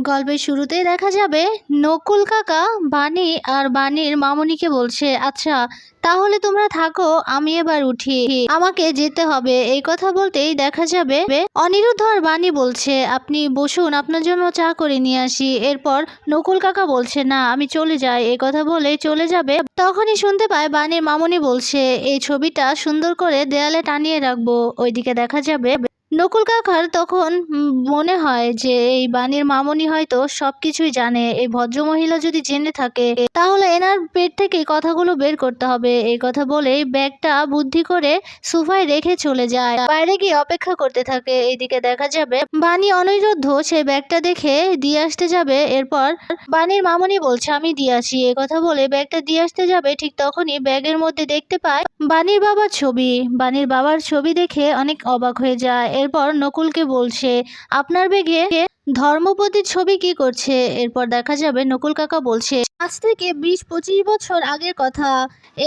গল্পের শুরুতেই দেখা যাবে নকুল কাকা বানি আর বানির মামুনিকে বলছে, আচ্ছা তাহলে তোমরা থাকো, আমি এবার উঠি, আমাকে যেতে হবে। এই কথা বলতেই দেখা যাবে অনিরুদ্ধ আর বানি বলছে, আপনি বসুন, আপনার জন্য চা করে নিয়ে আসি। এরপর নকুল কাকা বলছে, না আমি চলে যাই। এই কথা বলে চলে যাবে, তখনই শুনতে পায় বানির মামুনি বলছে, এই ছবিটা সুন্দর করে দেয়ালে টানিয়ে রাখবো। ওইদিকে দেখা যাবে নকুল কাকার তখন মনে হয় যে এই বানির মামুনি হয়তো সবকিছুই জানে। এই ভদ্রমহিলা যদি জেনে থাকে তাহলে এনার পেট থেকে কথাগুলো বের করতে হবে। এই কথা বলেই ব্যাগটা বুদ্ধি করে সোফায় রেখে চলে যায়, বাইরে গিয়ে অপেক্ষা করতে থাকে। এইদিকে দেখা যাবে বানি অনিরুদ্ধ সেই ব্যাগটা দেখে দিয়ে আসতে যাবে। এরপর বানির মামুনি বলছে, আমি দিয়ে আসি। এই কথা বলে ব্যাগটা দিয়ে আসতে যাবে, ঠিক তখনই ব্যাগের মধ্যে দেখতে পায় বানির বাবার ছবি। বানির বাবার ছবি দেখে অনেক অবাক হয়ে যায়। এরপর নকুলকে বলছে, আপনার ব্যাগে ধর্মপতির ছবি কি করছে? এরপর দেখা যাবে নকুল কাকা বলছে, আজ থেকে 20-25 বছর আগের কথা।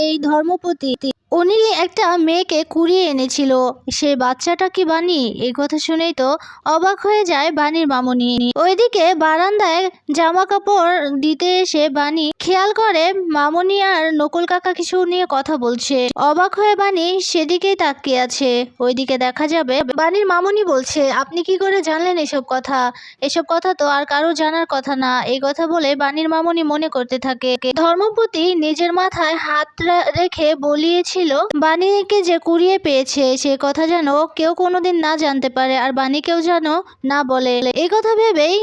এই ধর্মপতি উনি একটা মেয়েকে কুড়িয়ে এনেছিল, সে বাচ্চাটা কি বানি? এই কথা শুনেই তো অবাক হয়ে যায় বানির মামুনি। ওইদিকে বারান্দায় জামা কাপড় দিতে এসে বানি খেয়াল করে মামুনি আর নকুল কাকা কিছু নিয়ে কথা বলছে। অবাক হয়ে বানি সেদিকেই তাকিয়ে আছে। ওইদিকে দেখা যাবে বানির মামুনি বলছে, আপনি কি করে জানলেন এসব কথা? এসব কথা তো আর কারো জানার কথা না। এই কথা বলে বানির মামুনি মনে করতে থাকে ধর্মপতি নিজের মাথায় হাত রেখে বলিয়েছিল বানিকে যে কুড়িয়ে পেয়েছে সে কথা যেন কেউ কোনোদিন না জানতে পারে, আর বানিকেও যেন না বলে। এই কথা ভেবেই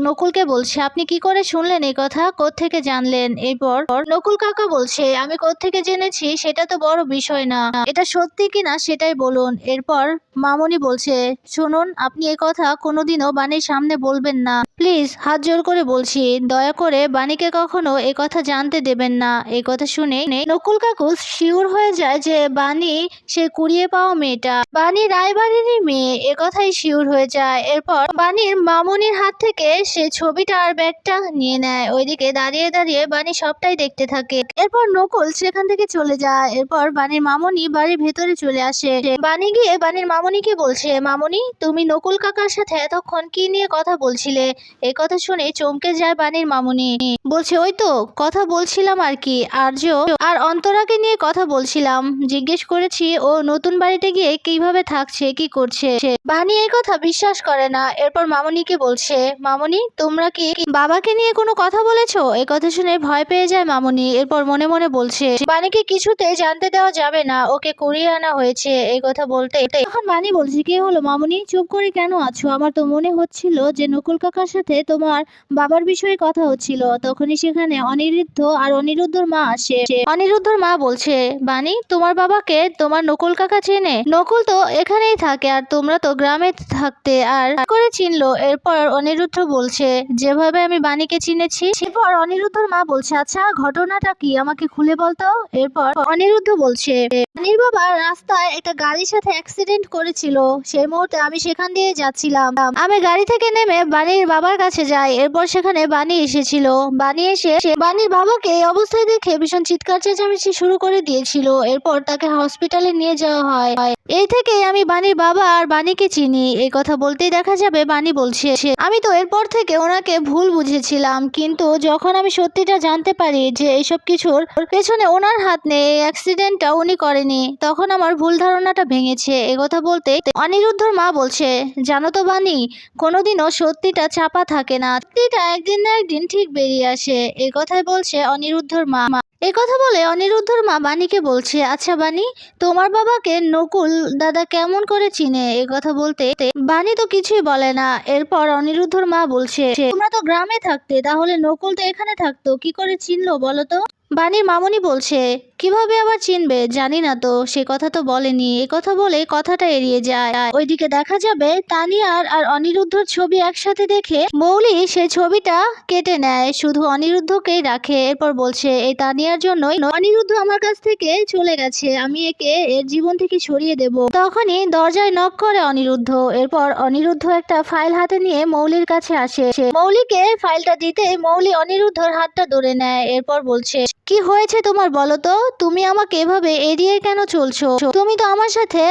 নকুলকে বলছে, আপনি কি করে শুনলেন এই কথা, কোত্থেকে জানলেন? এরপর নকুল কাকা বলছে, আমি কোত্থেকে জেনেছি সেটা তো বড় বিষয় না, এটা সত্যি কিনা সেটাই বলুন। এরপর মামুনি বলছে, শুনুন, আপনি এই কথা কোনোদিনও বানির সামনে বলবেন না, প্লিজ, হাত জোর করে বলছি, দয়া করে বানিকে কখনো এই কথা জানতে দেবেন না। এই কথা শুনে নকুল কাকু শিওর হয়ে যায় যে বানি সে কুড়িয়ে পাওয়া মেয়েটা বানি রায়বাড়িরই মেয়ে, এ কথাই শিওর হয়ে যায়। এরপর বানির মামুনির হাত থেকে সে ছবিটা আর ব্যাগটা নিয়ে নেয়। ওইদিকে দাঁড়িয়ে দাঁড়িয়ে বানি সবটাই দেখতে থাকে। এরপর নকুল সেখান থেকে চলে যায়। এরপর বানির মামুনি বাড়ির ভেতরে চলে আসে। বানি গিয়ে বানির মামুনিকে বলছে, মামুনি তুমি নকুল কাকার সাথে এতক্ষণ কি নিয়ে কথা বলছিলে? এই কথা শুনে চমকে যায় বানির মামুনি, বলছে, ওই তো কথা বলছিলাম আর কি, আর্য আর অন্তরাকে নিয়ে কথা বলছিলাম, জিজ্ঞেস করেছি ও নতুন বাড়িতে গিয়ে কিভাবে থাকছে, কি করছে। বানি এই কথা বিশ্বাস করে না। এরপর মামুনিকে বলছে, মামুনি তোমরা কি বাবাকে নিয়ে কোনো কথা বলেছো? এই কথা শুনে ভয় পেয়ে যায় মামুনি। এরপর মনে মনে বলছে, বানিকে কিছুতে জানতে দেওয়া যাবে না, ওকে কুড়িয়ে আনা হয়েছে। এই কথা বলতে তখন বানি বলছে, কি হলো মামুনি, চুপ করে কেন আছো? আমার তো মনে হচ্ছিল যে নকুল কাকার সাথে তোমার বাবার বিষয়ে কথা হচ্ছিল। তখনই সেখানে অনিরুদ্ধ আর অনিরুদ্ধর মা আসে। অনিরুদ্ধর মা বলছে, বানি তোমার বাবাকে তোমার নকুল কাকা চেনে? নকুল তো এখানেই থাকে আর তোমরা তো গ্রামে থাকতে, আর করে চিনলো? এরপর অনিরুদ্ধ বলছে, যেভাবে আমি বানিকে চিনেছি। এরপর অনিরুদ্ধর মা বলছে, আচ্ছা ঘটনাটা কি, আমাকে খুলে বলতো। এরপর অনিরুদ্ধ বলছে, বানির বাবা রাস্তায় একটা গাড়ির সাথে অ্যাক্সিডেন্ট করেছিল, সেই মুহূর্তে আমি সেখান দিয়ে যাচ্ছিলাম, আমি গাড়ি থেকে নেমে বানির বাবার কাছে যাই। এরপর সেখানে বানি এসেছিল। বানি এসে বানির বাবাকে এই অবস্থায় দেখে ভীষণ চিৎকার চেঁচামেচি শুরু করে দিয়েছিল। এরপর তাকে হসপিটালে নিয়ে যাওয়া হয়। এই থেকেই আমি বানির বাবা আর বানিকে চিনি। এই কথা বলতেই দেখা যাবে বানি বলছে, আমি তো এরপর থেকে ওনাকে ভুল বুঝেছিলাম, কিন্তু যখন আমি সত্যিটা জানতে পারি যে এইসব কিছুর পেছনে ওনার হাত নেই, এই অ্যাক্সিডেন্টটা উনি করেনি, তখন আমার ভুল ধারণাটা ভেঙেছে। এই কথা বলতে অনিরুদ্ধর মা বলছে, জানো তো বানি, কোনোদিনও সত্যিটা চাপা থাকে না, সত্যিটা একদিন না একদিন ঠিক বেরিয়ে আসে। এই কথাই বলছে অনিরুদ্ধর মা। এই কথা বলে অনিরুদ্ধর মা বানিকে বলছে, আচ্ছা বানি, তোমার বাবাকে নকুল দাদা কেমন করে চিনে? এই কথা বলতে বানি তো কিছুই বলে না। এরপর অনিরুদ্ধর মা বলছে, তোমরা তো গ্রামে থাকতে, তাহলে নকুল তো এখানে থাকতো, কি করে চিনলো বলো তো? বানির মামুনি বলছে, কিভাবে আবার চিনবে, জানি না তো, সে কথা তো বলেনি। এ কথা বলে কথাটা এড়িয়ে যায়। ওইদিকে দেখা যাবে তানিয়ার আর অনিরুদ্ধর ছবি একসাথে দেখে মৌলি সেই ছবিটা কেটে নেয়, শুধু অনিরুদ্ধকেই রাখে। এরপর বলছে, এই তানিয়ার জন্যই অনিরুদ্ধ আমার কাছ থেকে চলে গেছে, আমি একে এর জীবন থেকে সরিয়ে দেব। তখনই দরজায় নক করে অনিরুদ্ধ। এরপর অনিরুদ্ধ একটা ফাইল হাতে নিয়ে মৌলির কাছে আসে। মৌলিকে ফাইলটা দিতে মৌলি অনিরুদ্ধর হাতটা ধরে নেয়। এরপর বলছে, কি হয়েছে তোমার বলো তো, তুমি আমাকে এভাবে এড়িয়ে কেন চলছো? তুমি তো আমার সাথে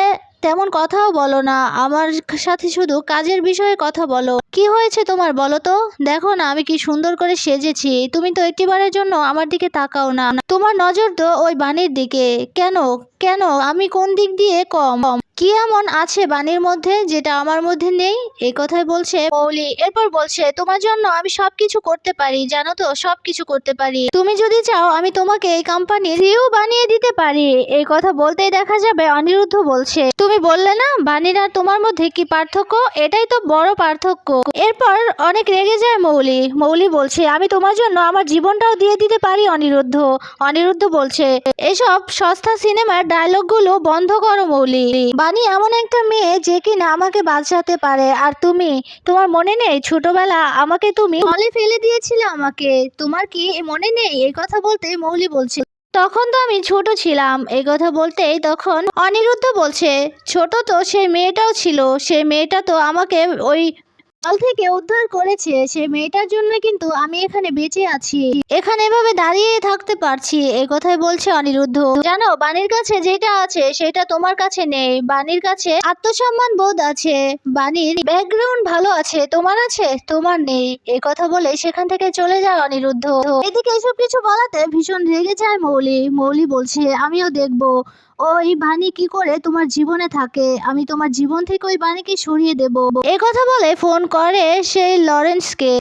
তেমন কথাও বলো না, আমার সাথে শুধু কাজের বিষয়ে কথা বলো। কি হয়েছে তোমার বলো তো? দেখো না আমি কি সুন্দর করে সেজেছি, তুমি তো একটিবারের জন্য আমার দিকে তাকাও না। তোমার নজর তো ওই বাণীর দিকে। কেন? কেন আমি কোন দিক দিয়ে কম? কি এমন আছে বাণীর মধ্যে যেটা আমার মধ্যে নেই? এই কথাই বলছে মৌলি। এরপর বলছে তোমার জন্য আমি সবকিছু করতে পারি, জানো তো, সবকিছু করতে পারি। তুমি যদি চাও আমি তোমাকে এই কোম্পানির সিইও বানিয়ে দিতে পারি। এই কথা বলতেই দেখা যাবে অনিরুদ্ধ বলছে তুমি বললে না বাণীর আর তোমার মধ্যে কি পার্থক্য, এটাই তো বড় পার্থক্য। এরপর অনেক রেগে যায় মৌলি। মৌলি বলছে আমি তোমার জন্য আমার জীবনটাও দিয়ে দিতে পারি অনিরুদ্ধ। অনিরুদ্ধ বলছে এসব সস্তা সিনেমার ডায়লগগুলো বন্ধ করো মৌলি। বাণী এমন একটা মেয়ে যে কিনা আমাকে বাঁচাতে পারে, আর তুমি, তোমার মনে নেই ছোটবেলা আমাকে তুমি জলে ফেলে দিয়েছিলে আমাকে, তোমার কি মনে নেই? এই কথা বলতে মৌলি বলছে তখন তো আমি ছোট ছিলাম। এই কথা বলতেই তখন অনিরুদ্ধ বলছে ছোট তো সেই মেয়েটাও ছিল, সেই মেয়েটা তো আমাকে ওই জল থেকে উদ্ধার করেছে, সেই মেয়েটার জন্য কিন্তু আমি এখানে বেঁচে আছি, এখানে এভাবে দাঁড়িয়ে থাকতে পারছি। এই কথাই বলছে অনিরুদ্ধ। জানো বাণীর কাছে যেটা আছে সেটা তোমার কাছে নেই। বাণীর কাছে আত্মসম্মান বোধ আছে, বাণীর ব্যাকগ্রাউন্ড ভালো আছে, তোমার আছে, তোমার নেই। এই কথা বলে সেখান থেকে চলে যায় অনিরুদ্ধ। এদিকে এসব কিছু বলাতে ভীষণ রেগে যায় মৌলি। মৌলি বলছে আমিও দেখবো ওই বাণী কি করে তোমার জীবনে থাকে, আমি তোমার জীবন থেকে ওই বাণীকে সরিয়ে দেব। এই কথা বলে ফোন করে সেই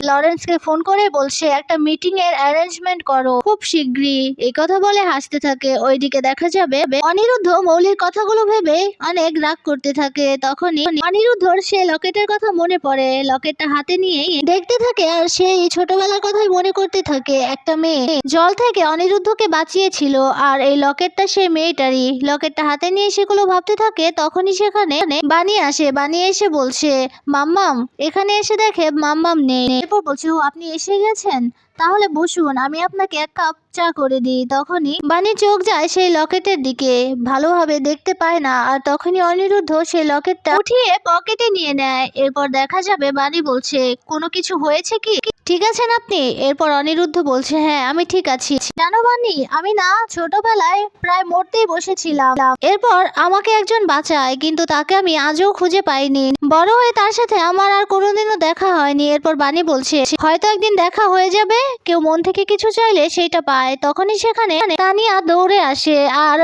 লরেন্সকে ফোন করে বলছে একটা মিটিং এর অ্যারেঞ্জমেন্ট করো খুব শিগগিরই। এই কথা বলে হাসতে থাকে। ওইদিকে দেখা যাবে অনিরুদ্ধ মৌলির কথাগুলো ভেবে অনেক রাগ করতে থাকে। তখনই অনিরুদ্ধর সে লকেটের কথা মনে পড়ে। লকেটটা হাতে নিয়ে দেখতে থাকে আর সেই ছোটবেলার কথাই মনে করতে থাকে। একটা মেয়ে জল থেকে অনিরুদ্ধকে বাঁচিয়েছিল আর এই লকেটটা সেই মেয়েটারই। লকেটটা হাতে নিয়ে সেগুলো ভাবতে থাকে। তখনই সেখানে বানি আসে। বানি এসে বলছে মাম্মাম। এখানে এসে দেখে মাম্মাম নেই। এরপর বলছে ও আপনি এসে গেছেন, তাহলে বসুন, আমি আপনাকে এক কাপ চা করে দিই। তখনই বানি চোখ যায় সেই লকেটের দিকে, ভালোভাবে দেখতে পায় না। আর তখনই অনিরুদ্ধ সেই লকেটটা উঠিয়ে পকেটে নিয়ে নেয়। এরপর দেখা যাবে বানি বলছে কোনো কিছু হয়েছে কি, ঠিক আছেন আপনি? এরপর অনিরুদ্ধ বলছে হ্যাঁ আমি ঠিক আছি। জানো বানি আমি না ছোটবেলায় প্রায় মরতেই বসেছিলাম, এরপর আমাকে একজন বাঁচায়, কিন্তু তাকে আমি আজও খুঁজে পাইনি। বড় হয়ে তার সাথে আমার আর কোনোদিনও দেখা হয়নি। এরপর বানি বলছে হয়তো একদিন দেখা হয়ে যাবে, কেউ মন থেকে কিছু চাইলে সেইটা পায়। তখনই সেখানে তানিয়া দৌড়ে আসে আর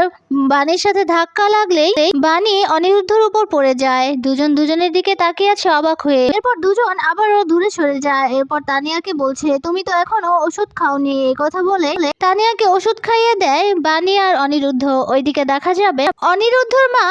বানির সাথে ধাক্কা লাগলেই বানি অনিরুদ্ধর উপর পড়ে যায়। দুজন দুজনের দিকে তাকিয়ে আছে অবাক হয়ে। এরপর দুজন আবারও দূরে সরে যায়। এরপর তানিয়াকে বলছে তুমি তো এখনো ওষুধ খাওনি। এই কথা বলে তানিয়াকে ওষুধ খাইয়ে দেয় বানি আর অনিরুদ্ধ। ওইদিকে দেখা যাবে অনিরুদ্ধর মা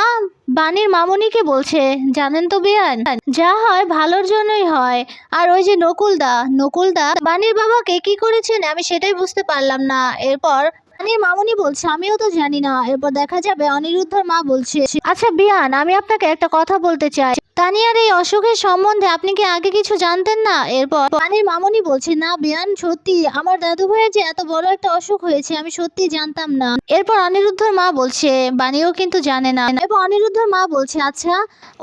বানির মামুনিকে বলছে জানেন তো বিয়ান, যা হয় ভালোর জন্যই হয়। আর ওই যে নকুলদা বানির বাবাকে কি করেছেন আমি সেটাই বুঝতে পারলাম না। এরপর বানির মামুনি বলছে আমিও তো জানি না। এরপর দেখা যাবে অনিরুদ্ধর মা বলছে আচ্ছা বিয়ান আমি আপনাকে একটা কথা বলতে চাই, তানিয়ার এই অসুখের সম্বন্ধে আপনি কি আগে কিছু জানতেন না? এরপর বানির মামুনি বলছে না বিয়ান, সত্যি আমার দাদু ভাইয়ের যে এত বড় একটা অসুখ হয়েছে আমি সত্যি জানতাম না। এরপর অনিরুদ্ধর মা বলছে বানিও কিন্তু জানে না। এরপর অনিরুদ্ধর মা বলছে আচ্ছা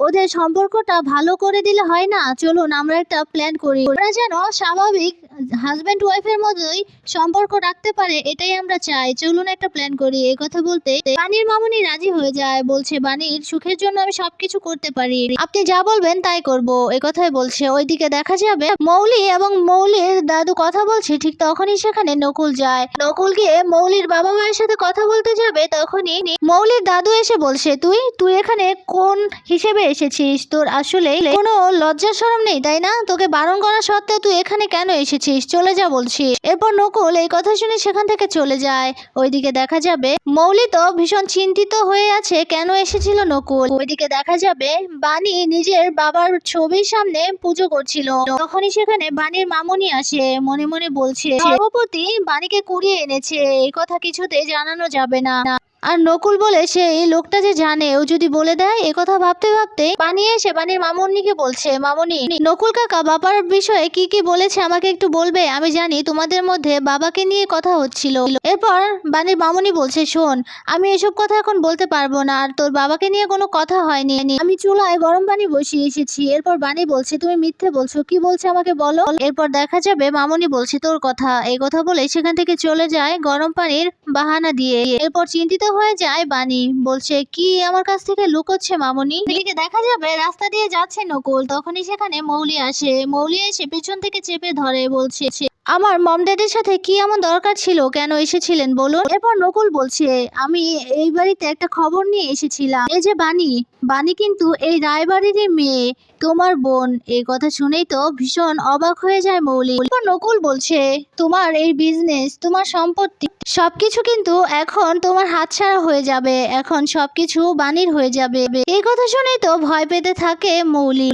ওদের সম্পর্কটা ভালো করে দিলে হয় না, চলুন আমরা একটা প্ল্যান করি, ওরা যেন স্বাভাবিক হাজব্যান্ড ওয়াইফের মতোই সম্পর্ক রাখতে পারে, এটাই আমরা চাই, চলুন একটা প্ল্যান করি। এই কথা বলতে বানির মামুনি রাজি হয়ে যায়, বলছে বানির সুখের জন্য আমি সবকিছু করতে পারি, আপনি যা বলবেন তাই করব। এই কথাই বলছে। ওইদিকে দেখা যাবে মৌলি এবং মৌলির দাদু কথা বলছে। ঠিক তখনই সেখানে নকুল যায়। নকুল গিয়ে মৌলির বাবা মায়ের সাথে কথা বলতে যাবে। তখনই মৌলির দাদু এসে বলছে তুই এখানে কোন হিসেবে এসেছিস? তোর আসলে কোনো লজ্জা শরম নেই তাই না? তোকে বারণ করা সত্ত্বেও তুই এখানে কেন এসেছিস? চলে যা বলছি। এরপর নকুল এই কথা শুনে সেখান থেকে চলে যায়। ওইদিকে দেখা যাবে মৌলি তো ভীষণ চিন্তিত হয়ে আছে কেন এসেছিল নকুল। ওইদিকে দেখা যাবে বানি নিজের বাবার ছবির সামনে পুজো করছিল। তখনই সেখানে বানির মামুনি আসে, মনে মনে বলছে সভাপতি বানিকে কুড়িয়ে এনেছে, এই কথা কিছুতে জানানো যাবে না। আর নকুল বলে সেই লোকটা যে জানে ও যদি বলে দেয়। এ কথা ভাবতে ভাবতে বানি এসে বানির মামুনিকে বলছে মামুনি নকুল কাকা বাবার বিষয়ে কি কি বলেছে আমাকে একটু বলবে, আমি জানি তোমাদের মধ্যে বাবাকে নিয়ে কথা হচ্ছিল। এরপর বানির মামুনি বলছে শোন আমি এসব কথা এখন বলতে পারবো না, আর তোর বাবাকে নিয়ে কোনো কথা হয়নি, আমি চুলায় গরম পানি বসিয়ে এসেছি। এরপর বানি বলছে তুমি মিথ্যে বলছো, কি বলছে আমাকে বলো। এরপর দেখা যাবে মামুনি বলছে তোর কথা। এই কথা বলে সেখান থেকে চলে যায় গরম পানির বাহানা দিয়ে। এরপর চিন্তিত হয়ে যায় বানি। বলছে, কি আমার কাছ থেকে লুকোচ্ছে মামুনি? এদিকে দেখা যাবে রাস্তা দিয়ে যাচ্ছে নকুল, তখনই সেখানে মৌলি আসে। মৌলি এসে পেছন থেকে চেপে ধরে, বলছে, আমার মম ড্যাডির সাথে কি এমন দরকার ছিল, কেন এসেছিলেন বলুন? এরপর নকুল বলছে, আমি এই বাড়িতে একটা খবর নিয়ে এসেছিলাম। এই যে বানি, বানি কিন্তু এই রায়বাড়িরই মেয়ে, তোমার বোন। এই কথা শুনেই তো ভীষণ অবাক হয়ে যায় মৌলি। এরপর নকুল বলছে, তোমার এই বিজনেস, তোমার সম্পত্তি সবকিছু কিন্তু এখন তোমার হাতছাড়া হয়ে যাবে, এখন সবকিছু বানির হয়ে যাবে। এই কথা শুনেই তো ভয় পেতে থাকে মৌলি।